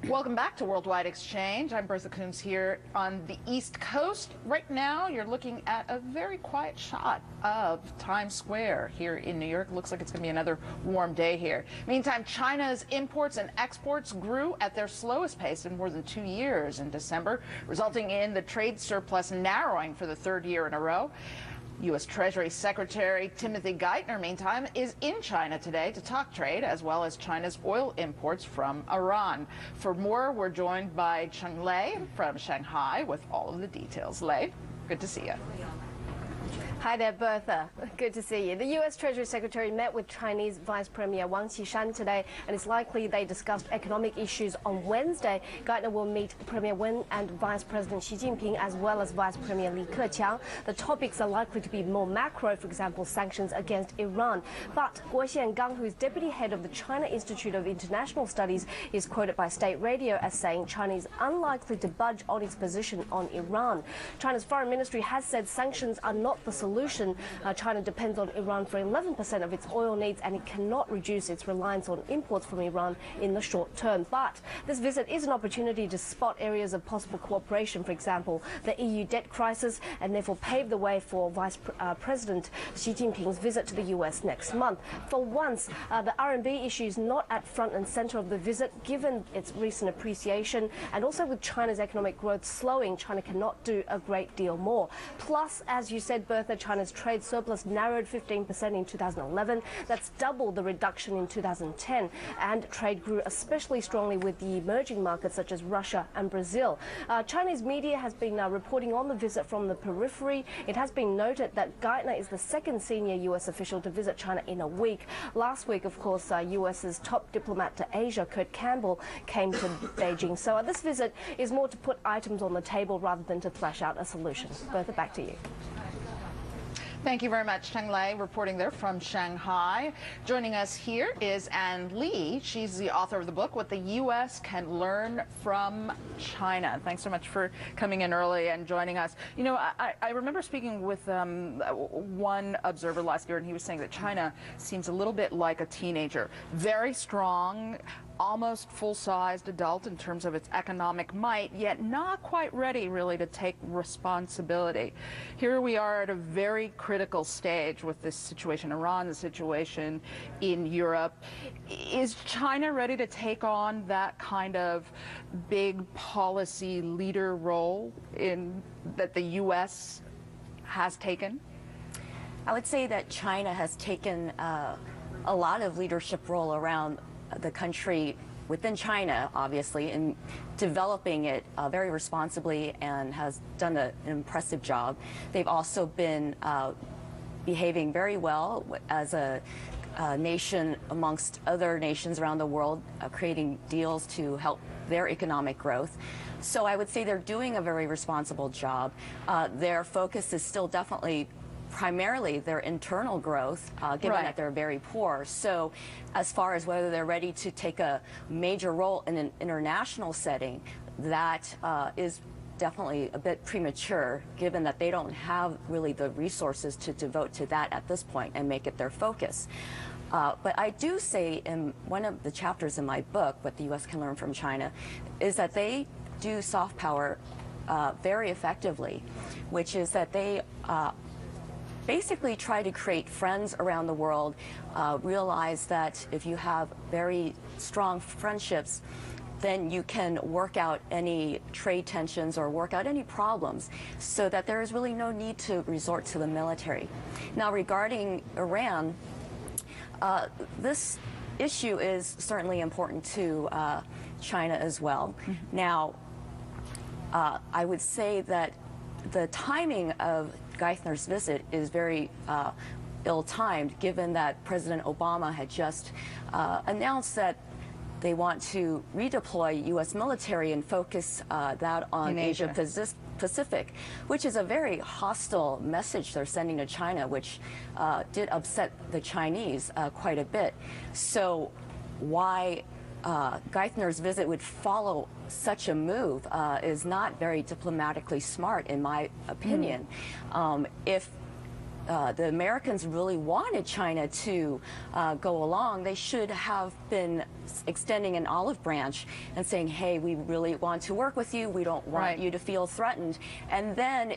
Welcome back to Worldwide Exchange. I'm Bertha Coombs here on the East Coast. Right now, you're looking at a very quiet shot of Times Square here in New York. Looks like it's going to be another warm day here. Meantime, China's imports and exports grew at their slowest pace in more than 2 years in December, resulting in the trade surplus narrowing for the third year in a row. U.S. Treasury Secretary Timothy Geithner, meantime, is in China today to talk trade, as well as China's oil imports from Iran. For more, we're joined by Cheng Lei from Shanghai with all of the details. Lei, good to see you. Hi there, Bertha. Good to see you. The U.S. Treasury Secretary met with Chinese Vice Premier Wang Qishan today, and it's likely they discussed economic issues on Wednesday. Geithner will meet Premier Wen and Vice President Xi Jinping, as well as Vice Premier Li Keqiang. The topics are likely to be more macro, for example, sanctions against Iran. But Guo Xiangang, who is deputy head of the China Institute of International Studies, is quoted by state radio as saying China is unlikely to budge on its position on Iran. China's foreign ministry has said sanctions are not the solution. China depends on Iran for 11% of its oil needs, and it cannot reduce its reliance on imports from Iran in the short term. But this visit is an opportunity to spot areas of possible cooperation, for example, the EU debt crisis, and therefore pave the way for Vice President Xi Jinping's visit to the US next month. For once, the RMB issue is not at front and center of the visit, given its recent appreciation, and also with China's economic growth slowing, China cannot do a great deal more. Plus, as you said, Bertha, China's trade surplus narrowed 15% in 2011. That's double the reduction in 2010. And trade grew especially strongly with the emerging markets such as Russia and Brazil. Chinese media has been reporting on the visit from the periphery. It has been noted that Geithner is the second senior U.S. official to visit China in a week. Last week, of course, U.S.'s top diplomat to Asia, Kurt Campbell, came to Beijing. So this visit is more to put items on the table rather than to flesh out a solution. Bertha, back to you. Thank you very much, Cheng Lei, reporting there from Shanghai. Joining us here is Anne Lee. She's the author of the book, What the U.S. Can Learn from China. Thanks so much for coming in early and joining us. You know, I remember speaking with one observer last year, and he was saying that China seems a little bit like a teenager. Very strong, almost full-sized adult in terms of its economic might, yet not quite ready really to take responsibility. Here we are at a very critical stage with this situation in Iran, the situation in Europe. Is China ready to take on that kind of big policy leader role that the U.S. has taken? I would say that China has taken a lot of leadership role around the country within China, obviously, in developing it very responsibly, and has done an impressive job. They've also been behaving very well as a nation amongst other nations around the world, creating deals to help their economic growth. So I would say they're doing a very responsible job. Their focus is still definitely primarily their internal growth, given that they're very poor. So as far as whether they're ready to take a major role in an international setting, that is definitely a bit premature, given that they don't have really the resources to devote to that at this point and make it their focus. But I do say in one of the chapters in my book, What the U.S. Can Learn from China, is that they do soft power very effectively, which is that they basically try to create friends around the world, realize that if you have very strong friendships, then you can work out any trade tensions or work out any problems, so that there is really no need to resort to the military. Now, regarding Iran, this issue is certainly important to China as well. Now, I would say that the timing of Geithner's visit is very ill-timed, given that President Obama had just announced that they want to redeploy U.S. military and focus that on Asia Pacific, which is a very hostile message they're sending to China, which did upset the Chinese quite a bit. So why Geithner's visit would follow such a move is not very diplomatically smart, in my opinion. If the Americans really wanted China to go along, they should have been extending an olive branch and saying, hey, we really want to work with you. We don't want you to feel threatened. And then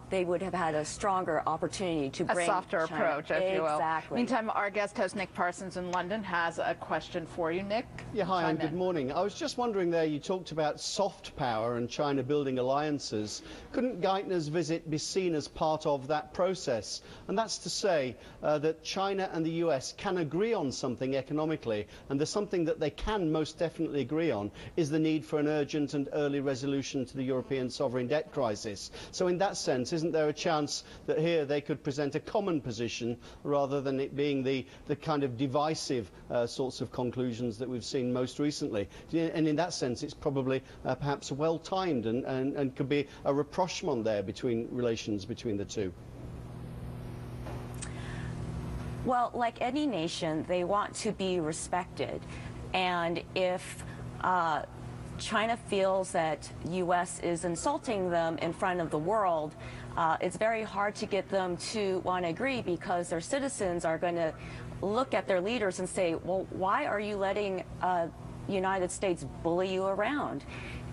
they would have had a stronger opportunity to bring a softer China. approach, if you will. Exactly. Meantime, our guest host, Nick Parsons in London, has a question for you. Nick? Yeah, hi, and good morning. I was just wondering there, you talked about soft power and China building alliances. Couldn't Geithner's visit be seen as part of that process? And that's to say that China and the US can agree on something economically, and there's something that they can most definitely agree on is the need for an urgent and early resolution to the European sovereign debt crisis. So in that sense, isn't there a chance that here they could present a common position rather than it being the kind of divisive sorts of conclusions that we've seen most recently? And in that sense, it's probably perhaps well-timed and could be a rapprochement there between relations between the two. Well, like any nation, they want to be respected. And if China feels that U.S. is insulting them in front of the world, it's very hard to get them to want to agree, because their citizens are going to look at their leaders and say, well, why are you letting United States bully you around?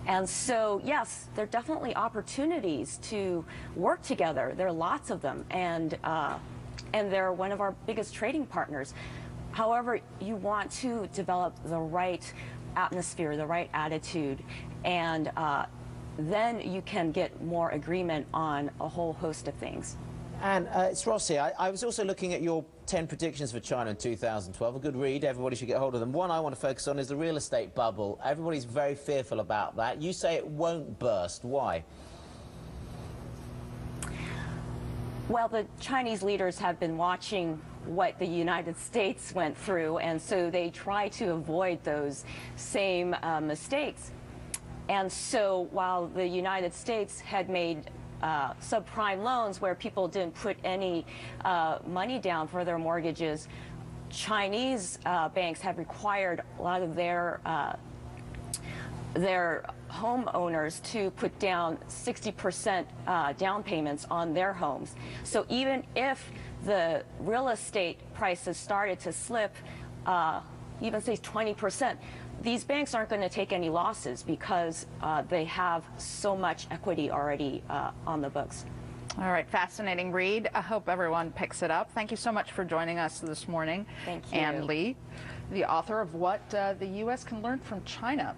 And so, yes, there are definitely opportunities to work together. There are lots of them, and they're one of our biggest trading partners. However, you want to develop the right atmosphere, the right attitude, and then you can get more agreement on a whole host of things. And it's Ross here. I was also looking at your 10 predictions for China in 2012. A good read. Everybody should get hold of them. One I want to focus on is the real estate bubble. Everybody's very fearful about that. You say it won't burst. Why? Well, the Chinese leaders have been watching what the United States went through, and so they try to avoid those same mistakes. And so while the United States had made subprime loans where people didn't put any money down for their mortgages, Chinese banks have required a lot of their homeowners to put down 60% down payments on their homes. So even if the real estate prices started to slip, even say 20%, these banks aren't going to take any losses because they have so much equity already on the books. All right, fascinating read. I hope everyone picks it up. Thank you so much for joining us this morning. Thank you. Anne Lee, the author of What the U.S. Can Learn from China.